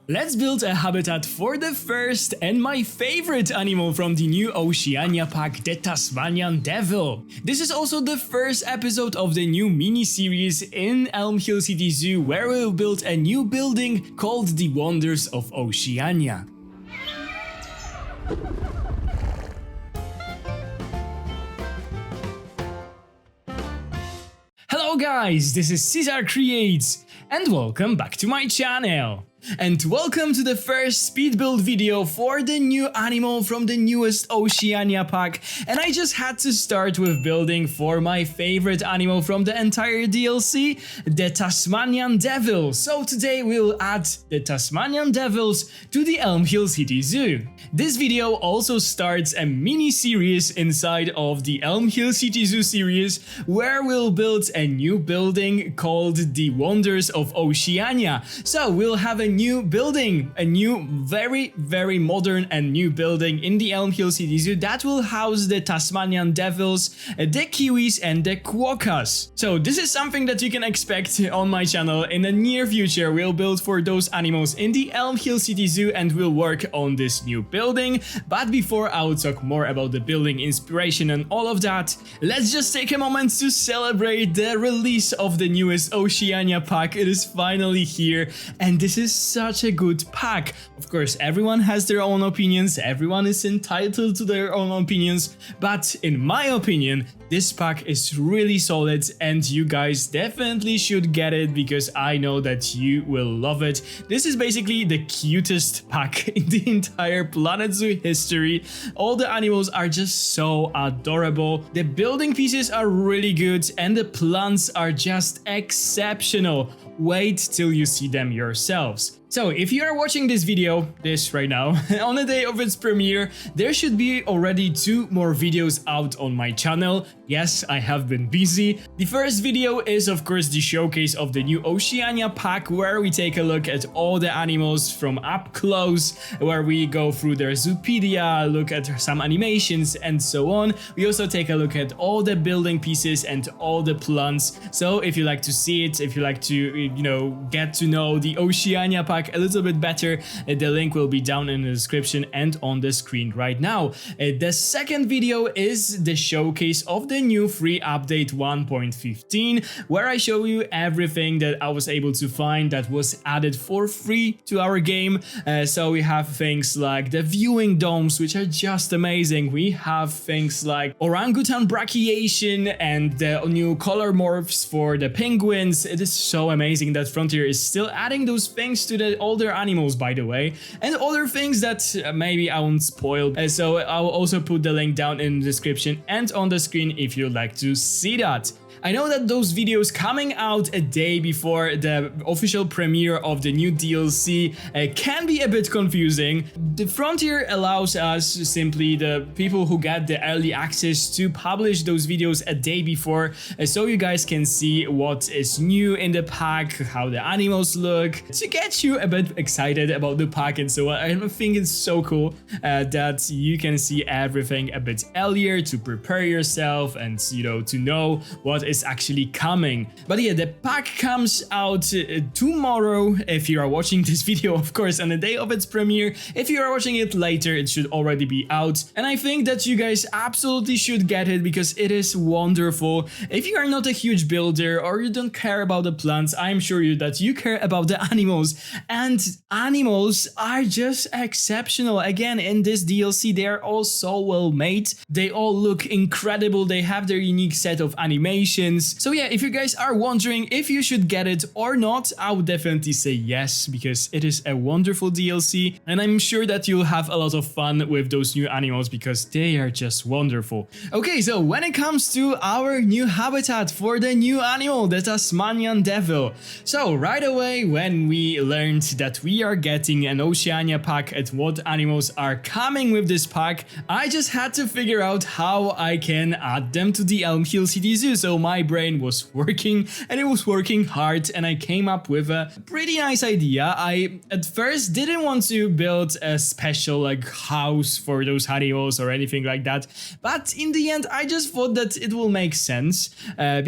Let's build a habitat for the first and my favorite animal from the new Oceania pack, the Tasmanian Devil. This is also the first episode of the new mini-series in Elm Hill City Zoo, where we'll build a new building called the Wonders of Oceania. Hello guys, this is Cesar Creates, and welcome back to my channel. And welcome to the first speed build video for the new animal from the newest Oceania pack. And I just had to start with building for my favorite animal from the entire DLC, the Tasmanian Devils. So today we'll add the Tasmanian Devils to the Elm Hill City Zoo. This video also starts a mini-series inside of the Elm Hill City Zoo series, where we'll build a new building called the Wonders of Oceania. So we'll have a new building, a new very modern and new building in the Elm Hill City Zoo that will house the Tasmanian Devils, the Kiwis and the Quokkas. So this is something that you can expect on my channel in the near future. We'll build for those animals in the Elm Hill City Zoo and we'll work on this new building. But before I will talk more about the building inspiration and all of that, let's just take a moment to celebrate the release of the newest Oceania pack. It is finally here and this is such a good pack. Of course, everyone has their own opinions, everyone is entitled to their own opinions, but in my opinion, this pack is really solid and you guys definitely should get it because I know that you will love it. This is basically the cutest pack in the entire Planet Zoo history. All the animals are just so adorable. The building pieces are really good and the plants are just exceptional. Wait till you see them yourselves. So if you are watching this video, right now, on the day of its premiere, there should be already 2 more videos out on my channel. Yes, I have been busy. The first video is of course the showcase of the new Oceania pack, where we take a look at all the animals from up close, where we go through their Zoopedia, look at some animations and so on. We also take a look at all the building pieces and all the plants. So if you like to see it, if you like to, get to know the Oceania pack a little bit better, the link will be down in the description and on the screen right now. The second video is the showcase of the new free update 1.15, where I show you everything that I was able to find that was added for free to our game. So we have things like the viewing domes, which are just amazing. We have things like orangutan brachiation and the new color morphs for the penguins. It is so amazing that Frontier is still adding those things to the older animals, by the way, and other things that maybe I won't spoil. So I will also put the link down in the description and on the screen if you'd like to see that. I know that those videos coming out a day before the official premiere of the new DLC can be a bit confusing. The Frontier allows us, simply the people who get the early access, to publish those videos a day before, so you guys can see what is new in the pack, how the animals look, to get you a bit excited about the pack and so on. I think it's so cool that you can see everything a bit earlier to prepare yourself and to know what is actually coming. But yeah, the pack comes out tomorrow if you are watching this video, of course, on the day of its premiere. If you are watching it later, it should already be out, and I think that you guys absolutely should get it because it is wonderful. If you are not a huge builder or you don't care about the plants, I'm sure that you care about the animals, and animals are just exceptional. Again, in this DLC, they are all so well made. They all look incredible. They have their unique set of animations. So yeah, if you guys are wondering if you should get it or not, I would definitely say yes, because it is a wonderful DLC and I'm sure that you'll have a lot of fun with those new animals because they are just wonderful. Okay, so when it comes to our new habitat for the new animal, the Tasmanian Devil. So right away when we learned that we are getting an Oceania pack and what animals are coming with this pack, I just had to figure out how I can add them to the Elm Hill City Zoo. So my my brain was working, and it was working hard, and I came up with a pretty nice idea. I at first didn't want to build a special like house for those animals or anything like that, but in the end I just thought that it will make sense,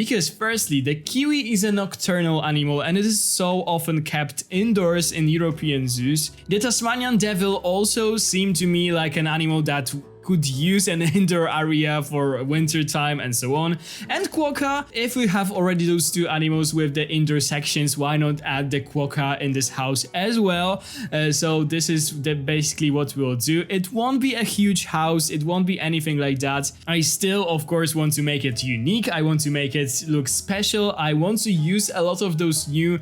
because firstly, the kiwi is a nocturnal animal and it is so often kept indoors in European zoos. The Tasmanian devil also seemed to me like an animal that could use an indoor area for winter time and so on. And quokka, if we have already those two animals with the indoor sections, why not add the quokka in this house as well? So this is basically what we'll do. It won't be a huge house, it won't be anything like that. I still, of course, want to make it unique. I want to make it look special. I want to use a lot of those new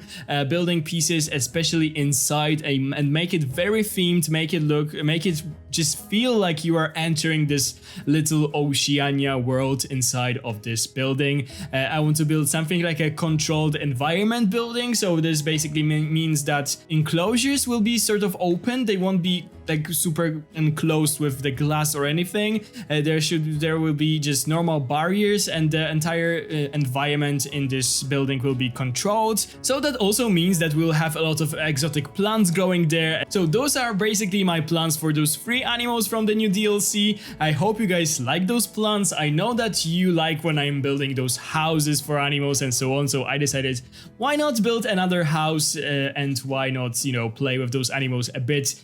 building pieces, especially inside, and make it very themed, make it just feel like you are entering this little Oceania world inside of this building. I want to build something like a controlled environment building, so this basically means that enclosures will be sort of open. They won't be like super enclosed with the glass or anything. There will be just normal barriers, and the entire environment in this building will be controlled. So that also means that we'll have a lot of exotic plants growing there. So those are basically my plans for those 3 animals from the new DLC. I hope you guys like those plants. I know that you like when I'm building those houses for animals and so on, so I decided why not build another house, and why not, you know, play with those animals a bit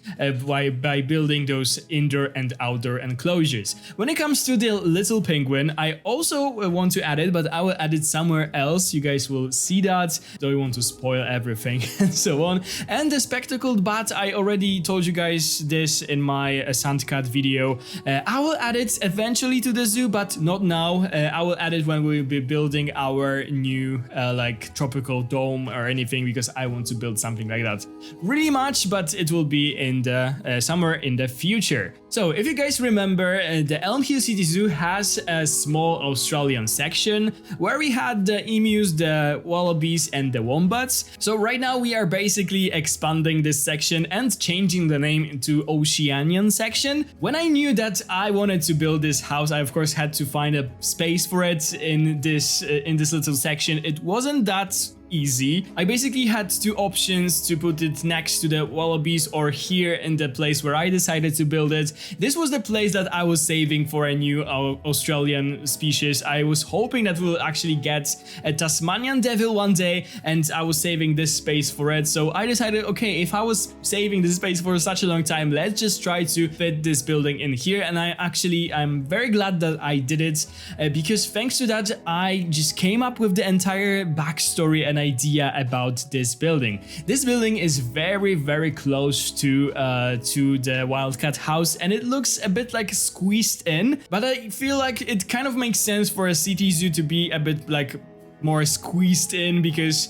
by building those indoor and outdoor enclosures. When it comes to the little penguin, I also want to add it, but I will add it somewhere else. You guys will see that. Don't want to spoil everything and so on. And the spectacled bat, I already told you guys this in my sandcat video. I will add it eventually to the zoo, but not now. I will add it when we'll be building our new like tropical dome or anything, because I want to build something like that really much, but it will be in the somewhere in the future. So if you guys remember, the Elm Hill City Zoo has a small Australian section where we had the emus, the wallabies and the wombats. So right now we are basically expanding this section and changing the name into Oceanian section. When I knew that I wanted to build this house, I of course had to find a space for it in this little section. It wasn't that easy. I basically had 2 options: to put it next to the wallabies or here in the place where I decided to build it. This was the place that I was saving for a new Australian species. I was hoping that we'll actually get a Tasmanian devil one day, and I was saving this space for it. So I decided, okay, if I was saving this space for such a long time, let's just try to fit this building in here. And I'm very glad that I did it, because thanks to that, I just came up with the entire backstory and idea about this building. This building is very, very close to the wildcat house, and it looks a bit like squeezed in, but I feel like it kind of makes sense for a city zoo to be a bit like more squeezed in, because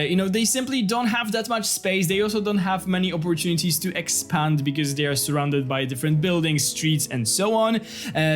you know, they simply don't have that much space. They also don't have many opportunities to expand because they are surrounded by different buildings, streets and so on.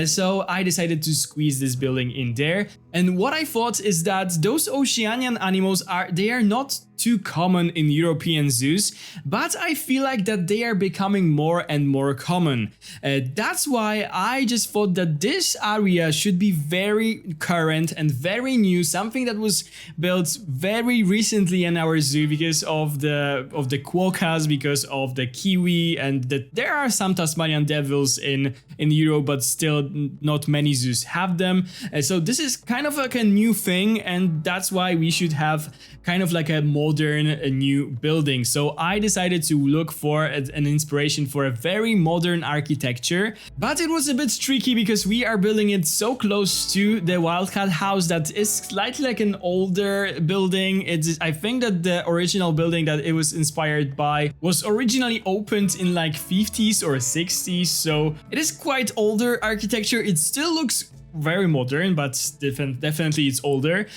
So I decided to squeeze this building in there. And what I thought is that those Oceanian animals are not too common in European zoos, but I feel like that they are becoming more and more common. That's why I just thought that this area should be very current and very new, something that was built very recently in our zoo because of the quokkas, because of the kiwi, and there are some Tasmanian devils in Europe, but still not many zoos have them. So this is kind of like a new thing, and that's why we should have kind of like a modern new building. So I decided to look for an inspiration for a very modern architecture, but it was a bit tricky because we are building it so close to the wildcat house that is slightly like an older building. I think that the original building that it was inspired by was originally opened in like 50s or 60s, so it is quite older architecture. It still looks very modern, but definitely it's older.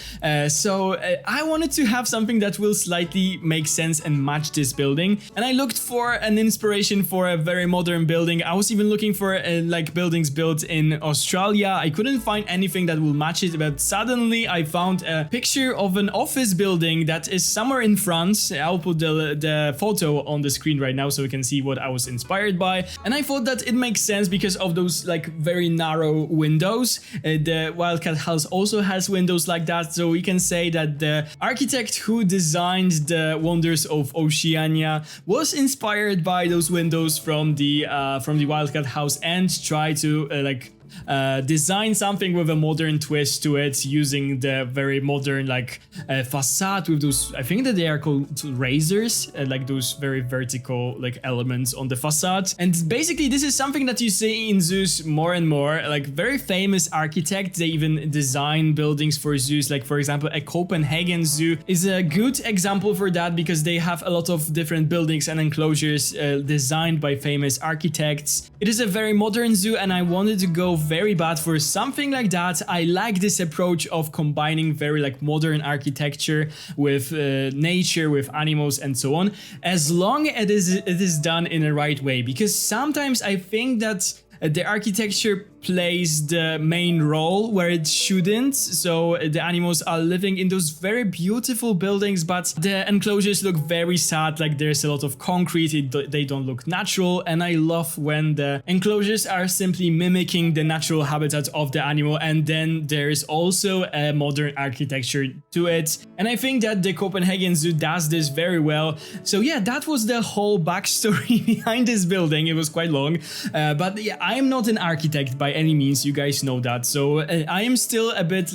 So I wanted to have something that will slightly make sense and match this building, and I looked for an inspiration for a very modern building. I was even looking for like buildings built in Australia. I couldn't find anything that will match it, but suddenly I found a picture of an office building that is somewhere in France. I'll put the photo on the screen right now so you can see what I was inspired by, and I thought that it makes sense because of those like very narrow windows. The Wildcat house also has windows like that, so we can say that the architect who designed the Wonders of Oceania was inspired by those windows from the Wildcat house and tried to design something with a modern twist to it, using the very modern facade with those, I think that they are called razors, like those very vertical elements on the facade. And basically this is something that you see in zoos more and more, like very famous architects, they even design buildings for zoos, like for example a Copenhagen zoo is a good example for that, because they have a lot of different buildings and enclosures designed by famous architects. It is a very modern zoo and I wanted to go very bad for something like that. I like this approach of combining very modern architecture with nature, with animals and so on, as long as it is done in the right way, because sometimes I think that the architecture plays the main role where it shouldn't. So the animals are living in those very beautiful buildings, but the enclosures look very sad, like there's a lot of concrete, they don't look natural. And I love when the enclosures are simply mimicking the natural habitat of the animal, and then there's also a modern architecture to it. And I think that the Copenhagen Zoo does this very well. So yeah, that was the whole backstory behind this building. It was quite long, but yeah, I am not an architect by any means, you guys know that. So I am still a bit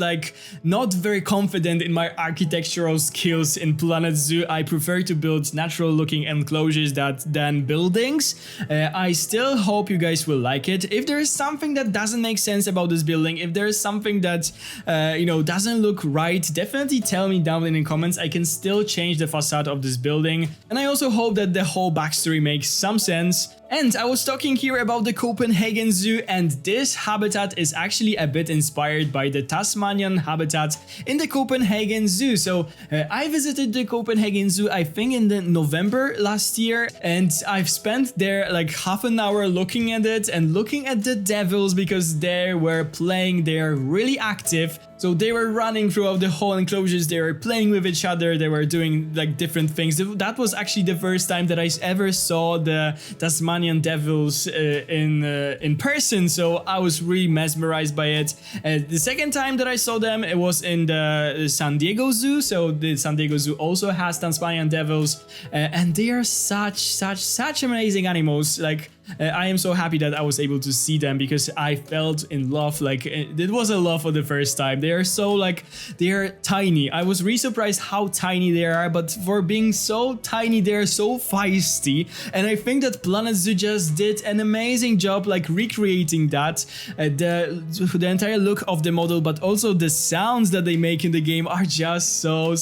not very confident in my architectural skills in Planet Zoo. I prefer to build natural looking enclosures than buildings. I still hope you guys will like it. If there is something that doesn't make sense about this building, if there is something that doesn't look right, definitely tell me down in the comments. I can still change the facade of this building, and I also hope that the whole backstory makes some sense. And I was talking here about the Copenhagen Zoo, and this habitat is actually a bit inspired by the Tasmanian habitat in the Copenhagen Zoo. So I visited the Copenhagen Zoo, I think in the November last year, and I've spent there half an hour looking at it and looking at the devils, because they were playing, they are really active. So they were running throughout the whole enclosures, they were playing with each other, they were doing different things. That was actually the first time that I ever saw the Tasmanian Devils in person, so I was really mesmerized by it. The second time that I saw them, it was in the San Diego Zoo. So the San Diego Zoo also has Tasmanian Devils, and they are such amazing animals. I am so happy that I was able to see them, because I felt in love, it was a love for the first time. They are so they are tiny. I was really surprised how tiny they are, but for being so tiny, they are so feisty. And I think that Planet Zoo just did an amazing job recreating that. The entire look of the model, but also the sounds that they make in the game are just so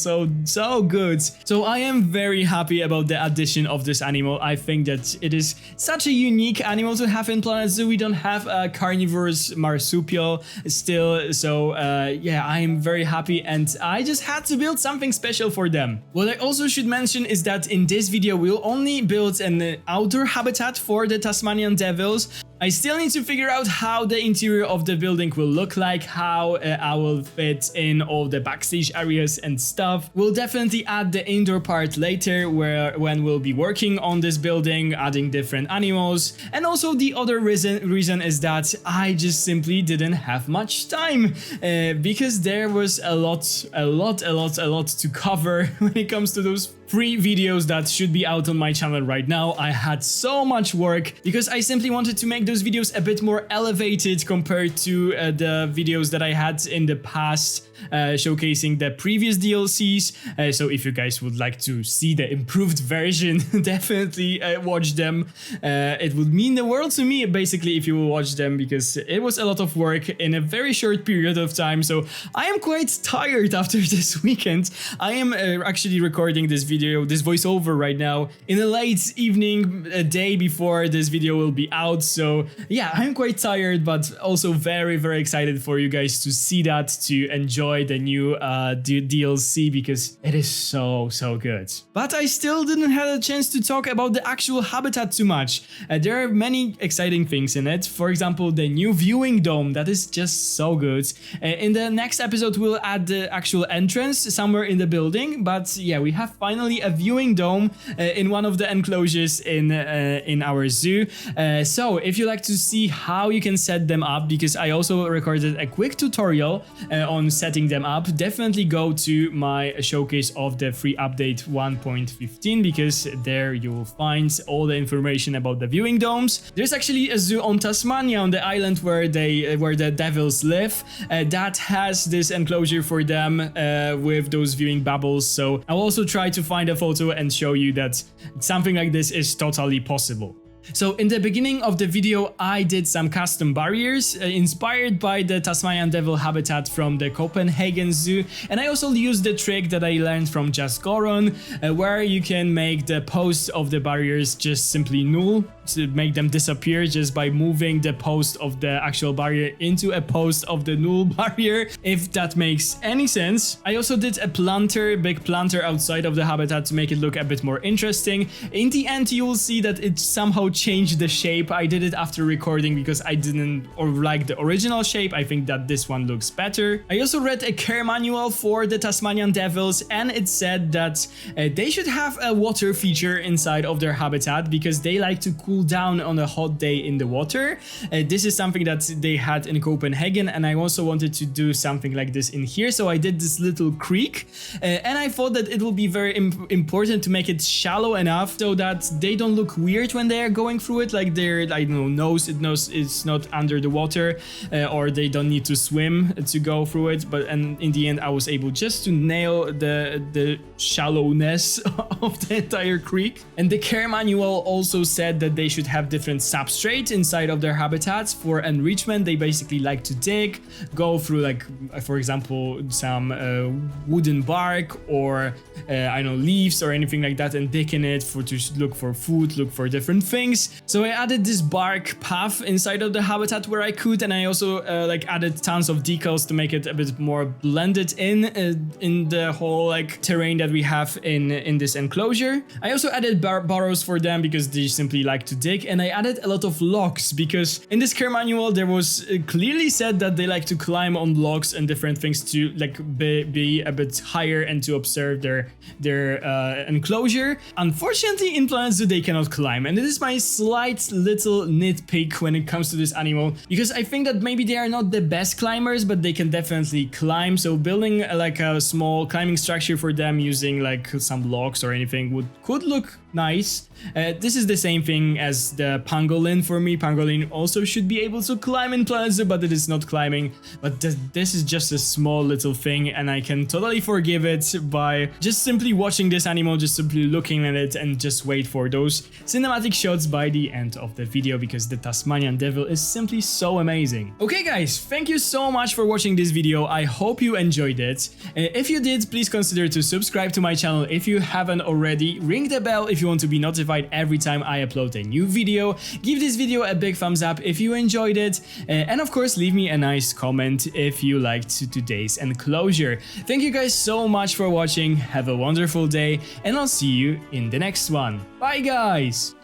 good. So I am very happy about the addition of this animal. I think that it is such a unique animal to have in Planet Zoo. We don't have a carnivorous marsupial still, so yeah, I am very happy, and I just had to build something special for them. What I also should mention is that in this video we'll only build an outdoor habitat for the Tasmanian Devils. I still need to figure out how the interior of the building will look like, how I will fit in all the backstage areas and stuff. We'll definitely add the indoor part later, when we'll be working on this building, adding different animals. And also the other reason is that I just simply didn't have much time, because there was a lot to cover when it comes to those 3 videos that should be out on my channel right now. I had so much work because I simply wanted to make those videos a bit more elevated compared to the videos that I had in the past, showcasing the previous DLCs. So if you guys would like to see the improved version, definitely watch them. It would mean the world to me, basically, if you will watch them, because it was a lot of work in a very short period of time. So I am quite tired after this weekend. I am actually recording this voiceover right now in a late evening, a day before this video will be out. So yeah, I'm quite tired, but also very excited for you guys to see that, to enjoy enjoy the new DLC because it is so good. But I still didn't have a chance to talk about the actual habitat too much. There are many exciting things in it. For example, the new viewing dome that is just so good. In the next episode we'll add the actual entrance somewhere in the building, but yeah, we have finally a viewing dome in one of the enclosures in our zoo. So if you like to see how you can set them up, because I also recorded a quick tutorial on setting them up, definitely go to my showcase of the free update 1.15, because there you will find all the information about the viewing domes. There's actually a zoo on Tasmania, on the island where the devils live, that has this enclosure for them with those viewing bubbles. So I'll also try to find a photo and show you that something like this is totally possible. So in the beginning of the video I did some custom barriers inspired by the Tasmanian Devil habitat from the Copenhagen Zoo, and I also used the trick that I learned from Just Goron, where you can make the posts of the barriers just simply null, to make them disappear just by moving the post of the actual barrier into a post of the null barrier, if that makes any sense. I also did a big planter outside of the habitat to make it look a bit more interesting. In the end you will see that it somehow changed the shape. I did it after recording because I didn't like the original shape. I think that this one looks better. I also read a care manual for the Tasmanian Devils, and it said that they should have a water feature inside of their habitat because they like to cool down on a hot day in the water. This is something that they had in Copenhagen, and I also wanted to do something like this in here, so I did this little creek, and I thought that it will be very important to make it shallow enough so that they don't look weird when they are going through it, like their, I don't know, nose it's not under the water, or they don't need to swim to go through it. But in the end I was able just to nail the shallowness of the entire creek. And the care manual also said that they should have different substrate inside of their habitats for enrichment. They basically like to dig, go through, like for example some wooden bark or I don't know, leaves or anything like that, and dig in it to look for food, look for different things. So I added this bark path inside of the habitat where I could, and I also like added tons of decals to make it a bit more blended in the whole like terrain that we have in this enclosure. I also added burrows for them because they simply like to dig, and I added a lot of logs because in this care manual there was clearly said that they like to climb on logs and different things to like be a bit higher and to observe their enclosure. Unfortunately in Planet Zoo they cannot climb, and this is my slight little nitpick when it comes to this animal, because I think that maybe they are not the best climbers, but they can definitely climb. So building like a small climbing structure for them using like some logs or anything could look nice. This is the same thing as the pangolin for me. Pangolin also should be able to climb in Planet Zoo, but it is not climbing. But this is just a small little thing, and I can totally forgive it by just simply watching this animal, just simply looking at it, and just wait for those cinematic shots by the end of the video, because the Tasmanian Devil is simply so amazing. Okay guys, thank you so much for watching this video. I hope you enjoyed it. If you did, please consider to subscribe to my channel if you haven't already. Ring the bell if you want to be notified every time I upload a new video. Give this video a big thumbs up if you enjoyed it, and of course leave me a nice comment if you liked today's enclosure. Thank you guys so much for watching. Have a wonderful day, and I'll see you in the next one. Bye guys!